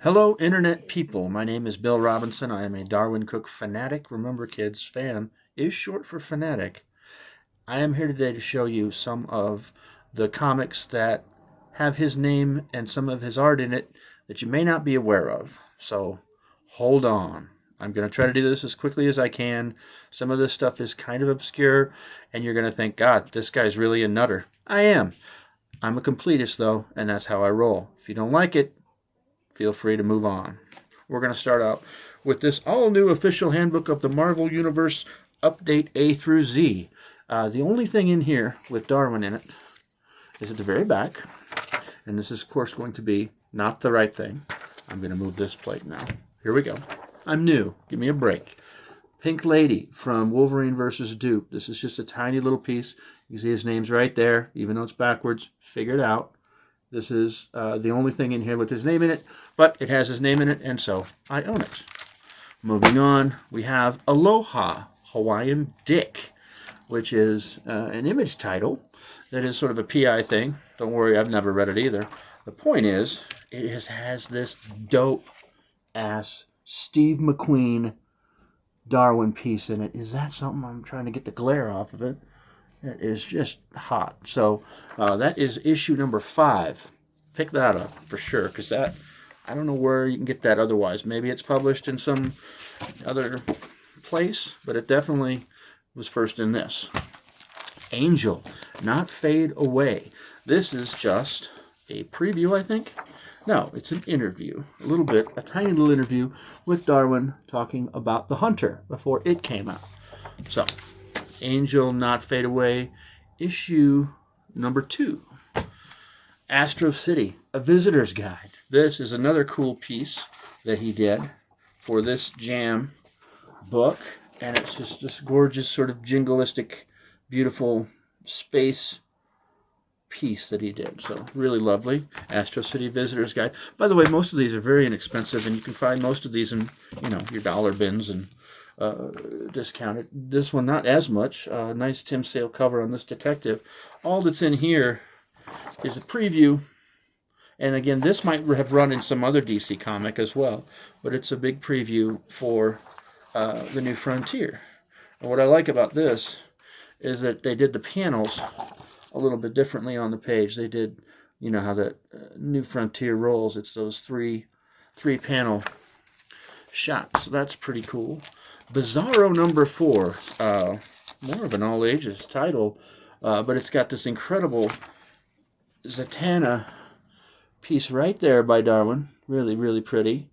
Hello, Internet people. My name is Bill Robinson. I am a Darwyn Cooke fanatic. Remember, kids, fan is short for fanatic. I am here today to show you some of the comics that have his name and some of his art in it that you may not be aware of. So hold on. I'm going to try to do this as quickly as I can. Some of this stuff is kind of obscure, and you're going to think, God, this guy's really a nutter. I am. I'm a completist, though, and that's how I roll. If you don't like it, feel free to move on. We're going to start out with this all-new official handbook of the Marvel Universe, Update A through Z. The only thing in here with Darwyn in it is at the very back, and this is, of course, going to be not the right thing. I'm going to move this plate now. Here we go. I'm new. Give me a break. Pink Lady from Wolverine vs. Dupe. This is just a tiny little piece. You can see his name's right there, even though it's backwards. Figure it out. This is the only thing in here with his name in it, but it has his name in it, and so I own it. Moving on, we have Aloha, Hawaiian Dick, which is an image title that is sort of a PI thing. Don't worry, I've never read it either. The point is, it has this dope-ass Steve McQueen Darwyn piece in it. Is that something? I'm trying to get the glare off of it. It is just hot. So that is issue number 5. Pick that up for sure, because that, I don't know where you can get that otherwise. Maybe it's published in some other place, but it definitely was first in this. Angel, Not Fade Away. This is just a preview, I think. No, it's an interview. A tiny little interview with Darwyn talking about The Hunter before it came out. So, Angel, Not Fade Away, issue number 2. Astro City, A Visitor's Guide. This is another cool piece that he did for this Jam book, and it's just this gorgeous sort of jingoistic, beautiful space piece that he did. So really lovely. Astro City Visitor's Guide. By the way, most of these are very inexpensive, and you can find most of these in, your dollar bins and discounted. This one not as much. Nice Tim Sale cover on this detective. All that's in here is a preview, and again, this might have run in some other DC comic as well, but it's a big preview for the New Frontier. And what I like about this is that they did the panels a little bit differently on the page. They did, how the New Frontier rolls. It's those three panel shots. So that's pretty cool. Bizarro number 4, more of an all ages title, but it's got this incredible Zatanna piece right there by Darwyn. Really, really pretty.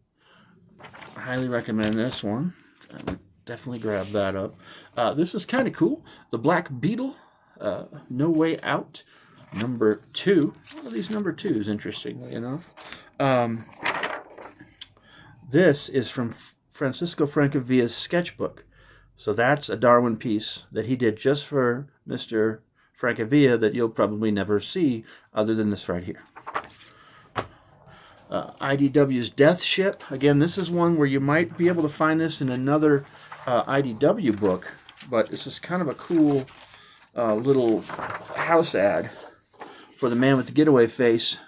I highly recommend this one. I would definitely grab that up. This is kind of cool. The Black Beetle, No Way Out, number 2. One of these number 2s, interestingly enough. This is from Francisco Francavilla's sketchbook. So that's a Darwyn piece that he did just for Mr. Francavilla that you'll probably never see other than this right here. IDW's Death Ship. Again, this is one where you might be able to find this in another IDW book, but this is kind of a cool little house ad for the man with the getaway face.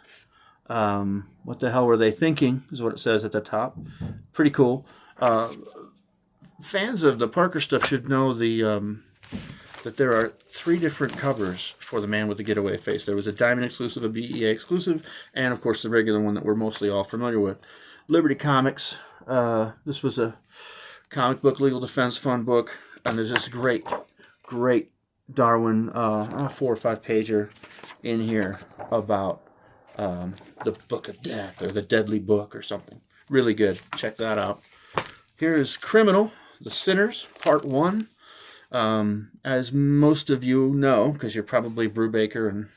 What the hell were they thinking is what it says at the top. Pretty cool. Fans of the Parker stuff should know that there are 3 different covers for the man with the getaway face. There was a Diamond exclusive, a BEA exclusive, and of course the regular one that we're mostly all familiar with. Liberty Comics. This was a comic book legal defense fun book, and there's this great Darwyn 4 or 5 pager in here about the Book of Death or the Deadly Book or something. Really good. Check that out. Here's Criminal, The Sinners, Part 1. As most of you know, because you're probably Brubaker and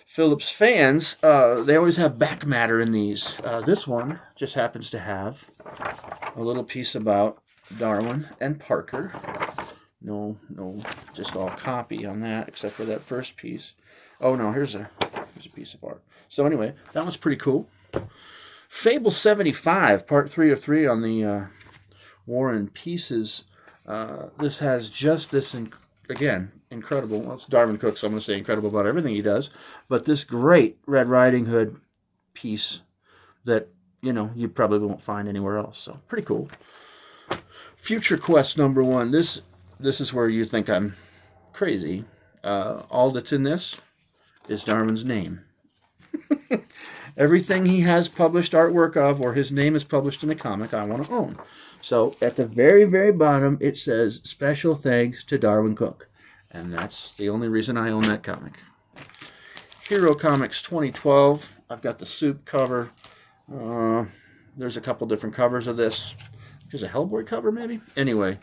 Phillips fans, they always have back matter in these. This one just happens to have a little piece about Darwyn and Parker. No, just all copy on that, except for that first piece. Oh no, here's a piece of art. So anyway, that was pretty cool. Fable 75, Part 3 of 3 on the War and Pieces. This has just this, again, incredible, well, it's Darwyn Cooke, so I'm going to say incredible about everything he does, but this great Red Riding Hood piece that you know, you probably won't find anywhere else. So pretty cool. Future Quest #1. This is where you think I'm crazy. All that's in this is Darwyn's name. Everything he has published artwork of, or his name is published in a comic, I want to own. So at the very, very bottom, it says, special thanks to Darwyn Cooke. And that's the only reason I own that comic. Hero Comics 2012. I've got the soup cover. There's a couple different covers of this. There's a Hellboy cover, maybe? Anyway,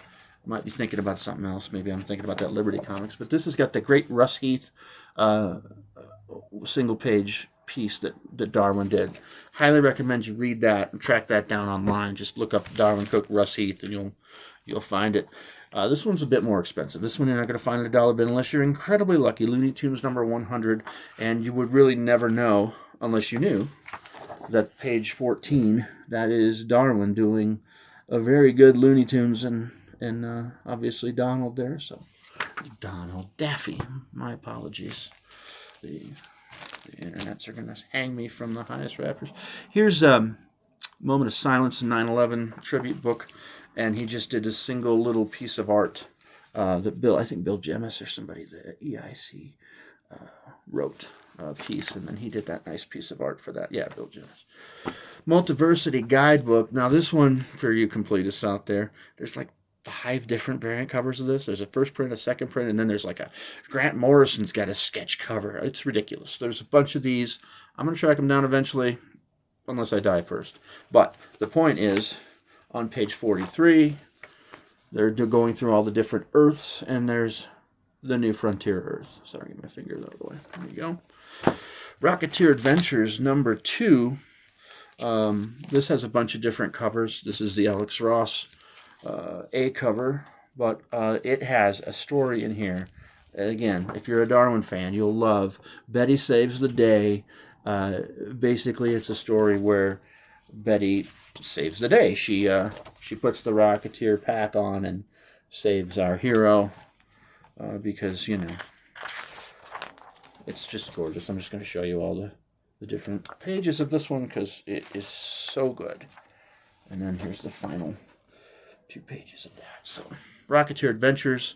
I might be thinking about something else. Maybe I'm thinking about that Liberty Comics. But this has got the great Russ Heath single-page piece that Darwyn did. Highly recommend you read that and track that down online. Just look up Darwyn Cooke, Russ Heath, and you'll find it. This one's a bit more expensive. This one you're not going to find in a dollar bin unless you're incredibly lucky. Looney Tunes #100, and you would really never know unless you knew that page 14, that is Darwyn doing a very good Looney Tunes and obviously Donald there. So Donald Daffy. My apologies. The internets are going to hang me from the highest rafters. Here's Moment of Silence in 9/11 tribute book, and he just did a single little piece of art that I think Bill Jemis or somebody, the EIC, wrote a piece, and then he did that nice piece of art for that. Yeah, Bill Jemis. Multiversity Guidebook. Now this one, for you completists out there, there's like 5 different variant covers of this. There's a first print, a second print, and then there's like a Grant Morrison's got a sketch cover. It's ridiculous. There's a bunch of these. I'm going to track them down eventually, unless I die first. But the point is, on page 43, they're going through all the different Earths, and there's the New Frontier Earth. Sorry, get my finger out of the way. There you go. Rocketeer Adventures #2. This has a bunch of different covers. This is the Alex Ross A cover, but it has a story in here. And again, if you're a Darwyn fan, you'll love Betty Saves the Day. Basically, it's a story where Betty saves the day. She puts the Rocketeer pack on and saves our hero because, you know, it's just gorgeous. I'm just going to show you all the different pages of this one because it is so good. And then here's the final 2 pages of that. So, Rocketeer Adventures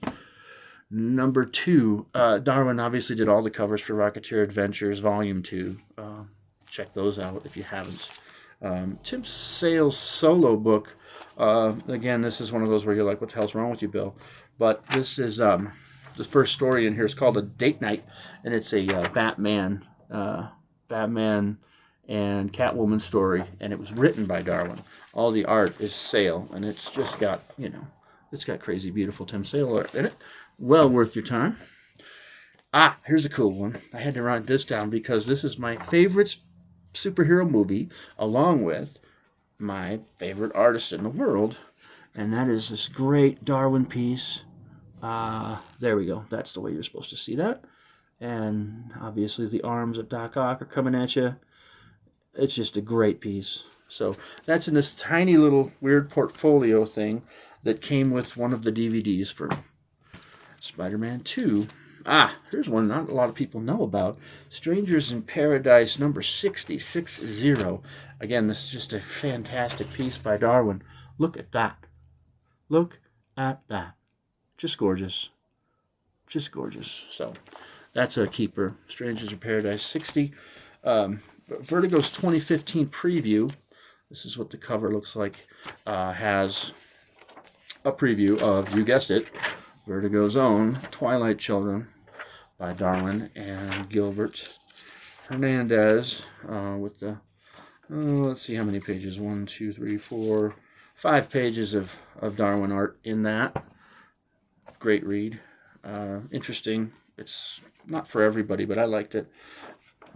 #2. Darwyn obviously did all the covers for Rocketeer Adventures Volume 2. Check those out if you haven't. Tim Sale's solo book. Again, this is one of those where you're like, what the hell's wrong with you, Bill? But this is the first story in here is called A Date Night, and it's a Batman and Catwoman story, and it was written by Darwyn. All the art is Sale, and it's just got, you know, it's got crazy, beautiful Tim Sale art in it. Well worth your time. Here's a cool one. I had to write this down because this is my favorite superhero movie, along with my favorite artist in the world, and that is this great Darwyn piece. There we go. That's the way you're supposed to see that. And obviously the arms of Doc Ock are coming at you. It's just a great piece. So that's in this tiny little weird portfolio thing that came with one of the DVDs for Spider-Man 2. Here's one not a lot of people know about. Strangers in Paradise #60. Again, this is just a fantastic piece by Darwyn. Look at that. Look at that. Just gorgeous. Just gorgeous. So that's a keeper. Strangers in Paradise 60. Vertigo's 2015 preview. This is what the cover looks like. Has a preview of, you guessed it, Vertigo's own Twilight Children by Darwyn and Gilbert Hernandez with the, let's see how many pages, 1, 2, 3, 4, 5 pages of Darwyn art in that. Great read. Interesting. It's not for everybody, but I liked it.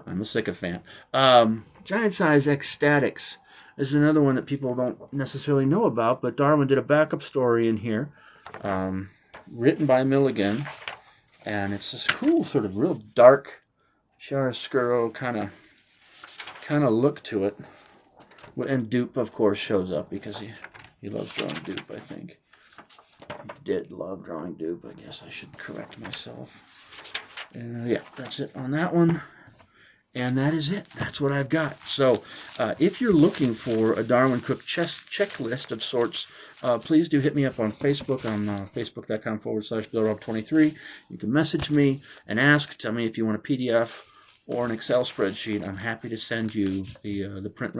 I'm a sycophant. Giant Size Ecstatics is another one that people don't necessarily know about, but Darwyn did a backup story in here, written by Milligan, and it's this cool sort of real dark chiaroscuro kind of look to it. And Dupe, of course, shows up because he loves drawing Dupe, I think. He did love drawing Dupe. I guess I should correct myself. Yeah, that's it on that one. And that is it. That's what I've got. So if you're looking for a Darwyn Cooke checklist of sorts, please do hit me up on Facebook, on facebook.com/BillRob23. You can message me and ask. Tell me if you want a PDF or an Excel spreadsheet. I'm happy to send you the print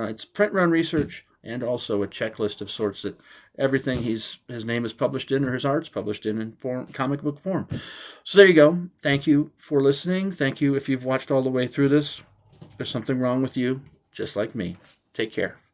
run research, and also a checklist of sorts that everything his name is published in, or his art's published in comic book form. So there you go. Thank you for listening. Thank you if you've watched all the way through this. There's something wrong with you, just like me. Take care.